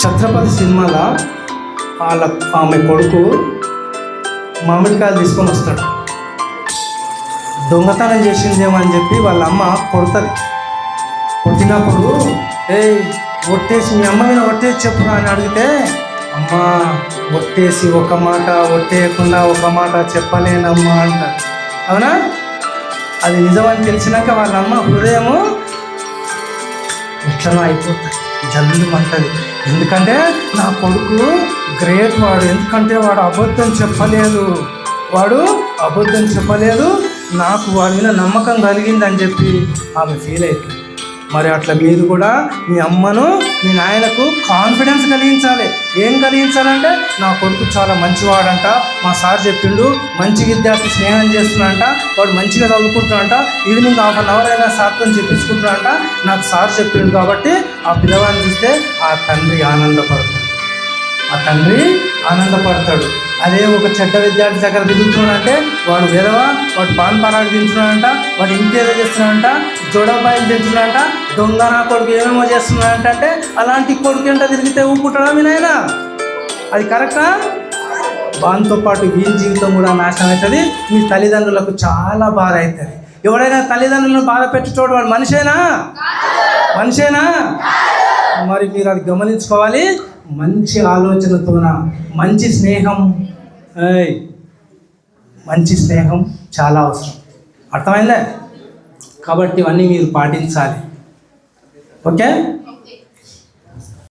ఛత్రపతి సినిమాలో ఆమె కొడుకు మామిడికాయలు తీసుకొని వస్తాడు. దొంగతనం చేసిందేమో అని చెప్పి వాళ్ళ అమ్మ కొడుతుంది. కొట్టినప్పుడు ఒట్టేసి మీ అమ్మ మీద ఒట్టేసి చెప్పురా అని అడిగితే, అమ్మ ఒట్టేసి ఒక మాట ఒట్టేయకుండా ఒక మాట చెప్పలేనమ్మా అంటారు. అవునా? అది నిజమని తెలిసినాక వాళ్ళ అమ్మ హృదయము ఎట్లనో అయిపోతుంది, జల్లుమంటది. ఎందుకంటే నా కొడుకు గ్రేట్ వాడు, ఎందుకంటే వాడు అబద్ధం చెప్పలేదు, నాకు వాడి మీద నమ్మకం కలిగిందని చెప్పి ఆమె ఫీల్ అవుతుంది. మరి అట్లా మీరు కూడా మీ అమ్మను మీ నాయనకు కాన్ఫిడెన్స్ కలిగించాలి. ఏం కలిగించాలంటే, నా కొడుకు చాలా మంచివాడంట, మా సార్ చెప్పిండు, మంచి విద్యార్థి స్నేహం చేస్తున్నాడంట, వాడు మంచిగా చదువుకుంటున్నాడంట, ఈవినింగ్ 1/2 అవర్ అయినా సార్తో చెప్పించుకుంటున్నాడంట, నాకు సార్ చెప్పిండు కాబట్టి ఆ పిల్లవాడిని చూస్తే ఆ తండ్రి ఆనందపడతాడు. అదే ఒక చెడ్డ విద్యార్థి దగ్గర తిరుగుతున్నాడంటే, వాడు విధవ, వాడు పాన్ పరాడు తింటున్నాడంట, వాడు ఇంకేదో చేస్తున్నాడంట, జోడబాయిలు తింటున్నాడంట, దొంగ నా కొడుకు ఏమేమో చేస్తున్నాడంటే, అలాంటి కొడుకు ఏంటో తిరిగితే ఊపుకుంటాడా మీ నాయన? అది కరెక్టా? దాంతో పాటు వీని జీవితం కూడా నాశనం అవుతుంది. మీ తల్లిదండ్రులకు చాలా బాధ అవుతుంది. ఎవడైనా తల్లిదండ్రులను బాధ పెట్టేటోడు వాడు మనిషేనా? మరి మీరు అది గమనించుకోవాలి. మంచి ఆలోచనతోన మంచి స్నేహం చాలా అవసరం. అర్థమైందా? కాబట్టి ఇవన్నీ మీరు పాటించాలి. ఓకే.